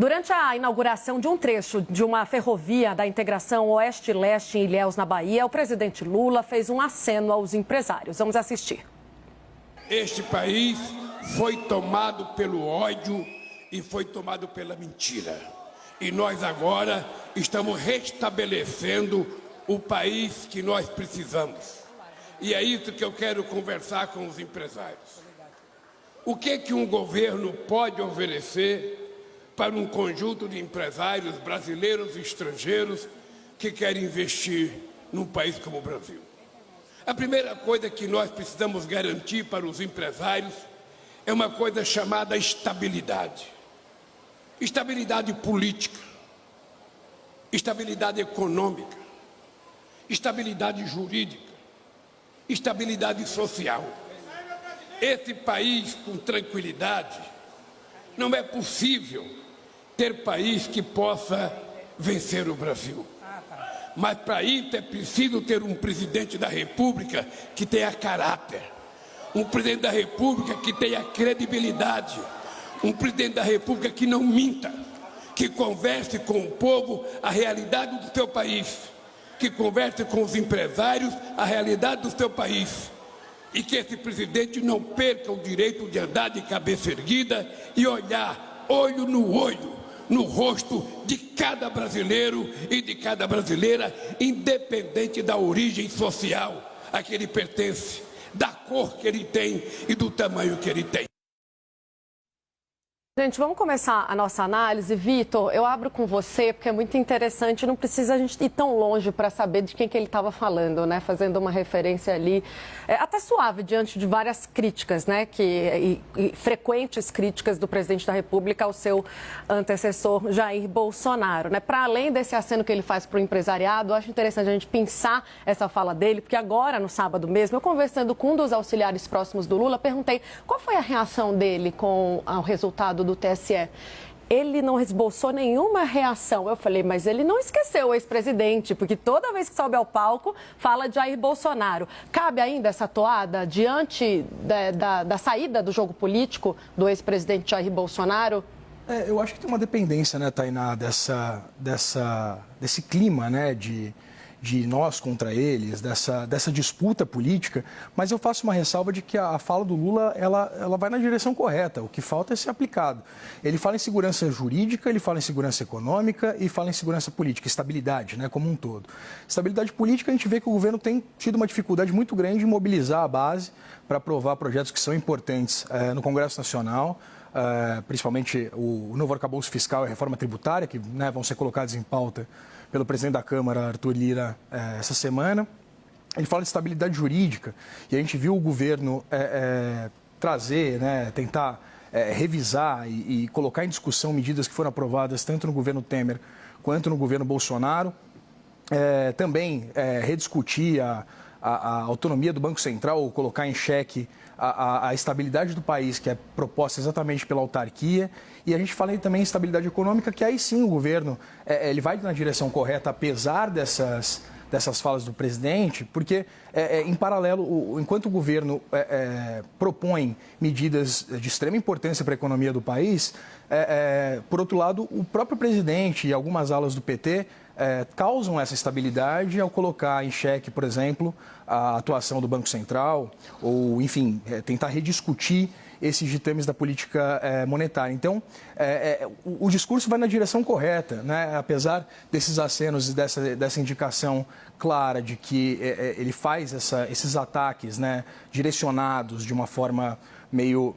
Durante a inauguração de um trecho de uma ferrovia da integração Oeste-Leste em Ilhéus, na Bahia, o presidente Lula fez um aceno aos empresários. Vamos assistir. Este país foi tomado pelo ódio e foi tomado pela mentira. E nós agora estamos restabelecendo o país que nós precisamos. E é isso que eu quero conversar com os empresários. O que um governo pode oferecer para um conjunto de empresários brasileiros e estrangeiros que querem investir num país como o Brasil? A primeira coisa que nós precisamos garantir para os empresários é uma coisa chamada estabilidade. Estabilidade política, estabilidade econômica, estabilidade jurídica, estabilidade social. Esse país com tranquilidade, não é possível ter país que possa vencer o Brasil. Mas para isso é preciso ter um presidente da República que tenha caráter, um presidente da República que tenha credibilidade, um presidente da República que não minta, que converse com o povo a realidade do seu país, que converse com os empresários a realidade do seu país, e que esse presidente não perca o direito de andar de cabeça erguida e olhar olho no olho, no rosto de cada brasileiro e de cada brasileira, independente da origem social a que ele pertence, da cor que ele tem e do tamanho que ele tem. Gente, vamos começar a nossa análise. Vitor, eu abro com você, porque é muito interessante, não precisa a gente ir tão longe para saber de quem que ele estava falando, né? Fazendo uma referência ali, até suave, diante de várias críticas, né? E frequentes críticas do presidente da República ao seu antecessor Jair Bolsonaro, né? Para além desse aceno que ele faz para o empresariado, eu acho interessante a gente pensar essa fala dele, porque agora, no sábado mesmo, eu conversando com um dos auxiliares próximos do Lula, perguntei qual foi a reação dele com o resultado do TSE. Ele não esboçou nenhuma reação. Eu falei, mas ele não esqueceu o ex-presidente, porque toda vez que sobe ao palco, fala de Jair Bolsonaro. Cabe ainda essa toada diante da saída do jogo político do ex-presidente Jair Bolsonaro? Eu acho que tem uma dependência, né, Tainá, desse clima, né, de nós contra eles, dessa disputa política, mas eu faço uma ressalva de que a fala do Lula, ela vai na direção correta, o que falta é ser aplicado. Ele fala em segurança jurídica, ele fala em segurança econômica e fala em segurança política, estabilidade, né, como um todo. Estabilidade política, a gente vê que o governo tem tido uma dificuldade muito grande de mobilizar a base para aprovar projetos que são importantes no Congresso Nacional, principalmente o novo arcabouço fiscal e a reforma tributária, que, né, vão ser colocados em pauta pelo presidente da Câmara, Arthur Lira, essa semana. Ele fala de estabilidade jurídica e a gente viu o governo trazer, né, tentar revisar e colocar em discussão medidas que foram aprovadas tanto no governo Temer quanto no governo Bolsonaro. Também rediscutir a autonomia do Banco Central, ou colocar em xeque a estabilidade do país, que é proposta exatamente pela autarquia. E a gente fala também em estabilidade econômica, que aí sim o governo ele vai na direção correta, apesar dessas falas do presidente, porque, em paralelo, enquanto o governo propõe medidas de extrema importância para a economia do país, por outro lado, o próprio presidente e algumas alas do PT causam essa estabilidade ao colocar em xeque, por exemplo, a atuação do Banco Central, ou, enfim, tentar rediscutir esses ditames da política monetária. Então, o discurso vai na direção correta, né? Apesar desses acenos e dessa indicação clara de que ele faz esses ataques, né, direcionados de uma forma meio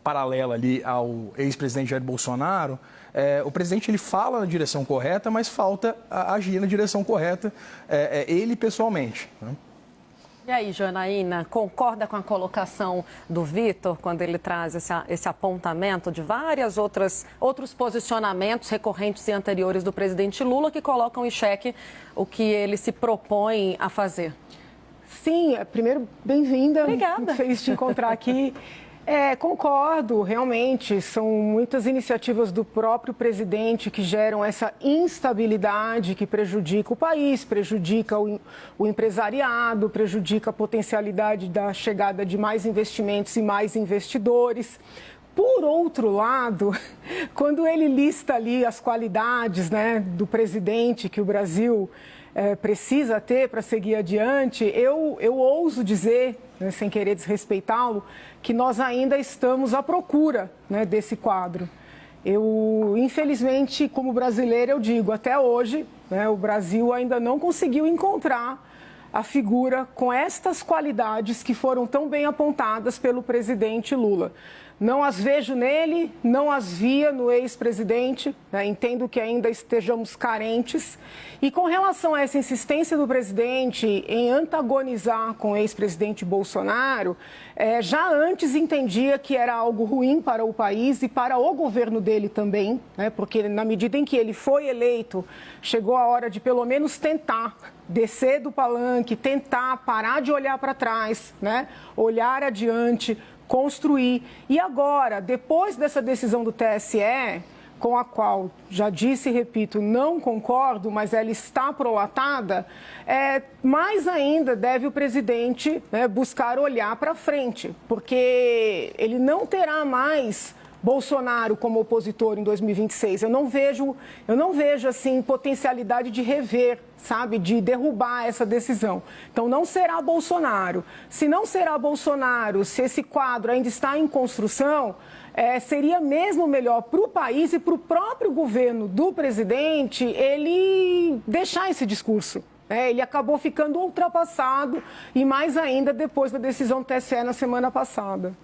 paralela ali ao ex-presidente Jair Bolsonaro. O presidente ele fala na direção correta, mas falta agir na direção correta ele pessoalmente, né? E aí, Janaína, concorda com a colocação do Vitor quando ele traz esse apontamento de vários outros posicionamentos recorrentes e anteriores do presidente Lula que colocam em xeque o que ele se propõe a fazer? Sim, primeiro, bem-vinda. Obrigada. Muito feliz de te encontrar aqui. Concordo, realmente, são muitas iniciativas do próprio presidente que geram essa instabilidade que prejudica o país, prejudica o empresariado, prejudica a potencialidade da chegada de mais investimentos e mais investidores. Por outro lado, quando ele lista ali as qualidades, né, do presidente que o Brasil precisa ter para seguir adiante, eu ouso dizer, né, sem querer desrespeitá-lo, que nós ainda estamos à procura, né, desse quadro. Eu, infelizmente, como brasileira, eu digo, até hoje, né, o Brasil ainda não conseguiu encontrar a figura com estas qualidades que foram tão bem apontadas pelo presidente Lula. Não as vejo nele, não as via no ex-presidente, né? Entendo que ainda estejamos carentes. E com relação a essa insistência do presidente em antagonizar com o ex-presidente Bolsonaro, já antes entendia que era algo ruim para o país e para o governo dele também, né? Porque na medida em que ele foi eleito, chegou a hora de pelo menos tentar descer do palanque, tentar parar de olhar para trás, né? Olhar adiante, construir. E agora, depois dessa decisão do TSE, com a qual, já disse e repito, não concordo, mas ela está prolatada, mais ainda deve o presidente, né, buscar olhar para frente, porque ele não terá mais Bolsonaro como opositor em 2026. Eu não vejo assim potencialidade de rever, sabe, de derrubar essa decisão. Então não será Bolsonaro. Se não será Bolsonaro, se esse quadro ainda está em construção, seria mesmo melhor para o país e para o próprio governo do presidente ele deixar esse discurso. Ele acabou ficando ultrapassado e mais ainda depois da decisão do TSE na semana passada.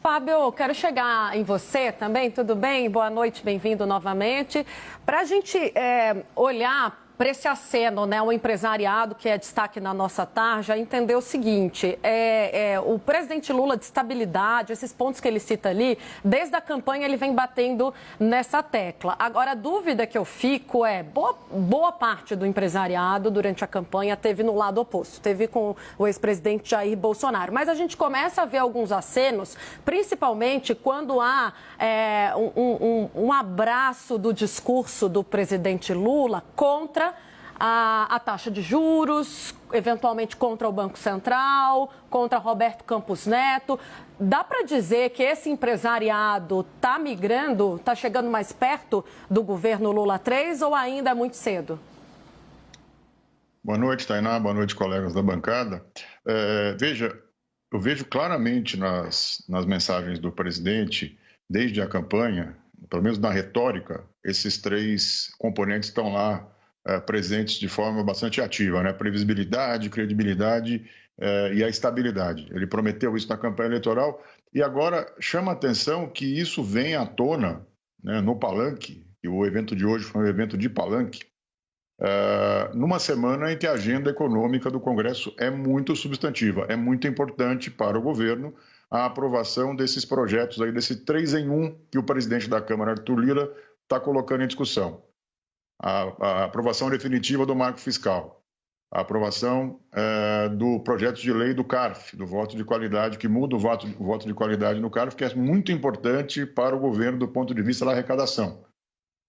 Fábio, quero chegar em você também, tudo bem? Boa noite, bem-vindo novamente. Para a gente olhar para esse aceno, né, o empresariado, que é destaque na nossa tarja, entender o seguinte, o presidente Lula de estabilidade, esses pontos que ele cita ali, desde a campanha ele vem batendo nessa tecla. Agora, a dúvida que eu fico boa parte do empresariado durante a campanha teve no lado oposto, teve com o ex-presidente Jair Bolsonaro. Mas a gente começa a ver alguns acenos, principalmente quando há um abraço do discurso do presidente Lula contra a taxa de juros, eventualmente contra o Banco Central, contra Roberto Campos Neto. Dá para dizer que esse empresariado está migrando, está chegando mais perto do governo Lula 3 ou ainda é muito cedo? Boa noite, Tainá. Boa noite, colegas da bancada. Veja, eu vejo claramente nas mensagens do presidente, desde a campanha, pelo menos na retórica, esses três componentes estão lá presentes de forma bastante ativa, né? Previsibilidade, credibilidade e a estabilidade. Ele prometeu isso na campanha eleitoral e agora chama a atenção que isso vem à tona, né, no palanque, e o evento de hoje foi um evento de palanque, numa semana em que a agenda econômica do Congresso é muito substantiva, é muito importante para o governo a aprovação desses projetos aí, desse 3 em 1 que o presidente da Câmara, Arthur Lira, está colocando em discussão. A aprovação definitiva do marco fiscal, a aprovação do projeto de lei do CARF, do voto de qualidade, que muda o voto de qualidade no CARF, que é muito importante para o governo do ponto de vista da arrecadação.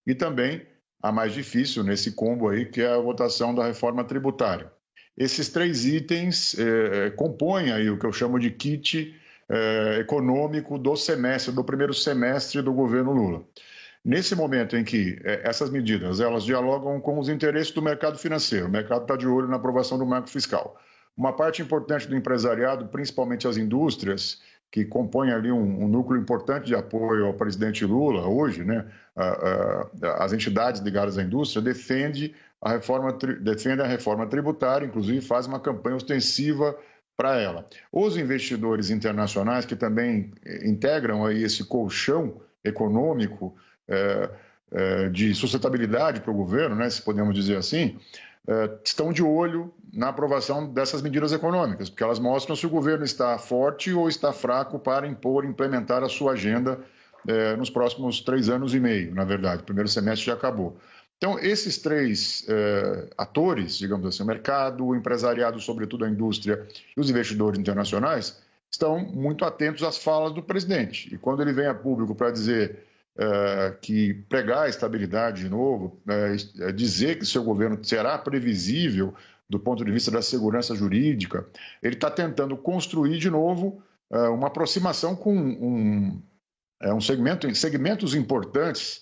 E também a mais difícil nesse combo aí, que é a votação da reforma tributária. Esses três itens compõem aí o que eu chamo de kit econômico do semestre, do primeiro semestre do governo Lula. Nesse momento em que essas medidas elas dialogam com os interesses do mercado financeiro, o mercado está de olho na aprovação do marco fiscal. Uma parte importante do empresariado, principalmente as indústrias, que compõem ali um núcleo importante de apoio ao presidente Lula hoje, né? As entidades ligadas à indústria defendem a reforma tributária, inclusive faz uma campanha ostensiva para ela. Os investidores internacionais, que também integram aí esse colchão econômico de sustentabilidade para o governo, né, se podemos dizer assim, estão de olho na aprovação dessas medidas econômicas, porque elas mostram se o governo está forte ou está fraco para implementar a sua agenda nos próximos 3 anos e meio, na verdade. O primeiro semestre já acabou. Então, esses três atores, digamos assim, o mercado, o empresariado, sobretudo a indústria e os investidores internacionais, estão muito atentos às falas do presidente. E quando ele vem a público para dizer que pregar a estabilidade de novo, dizer que seu governo será previsível do ponto de vista da segurança jurídica, ele está tentando construir de novo uma aproximação com segmentos importantes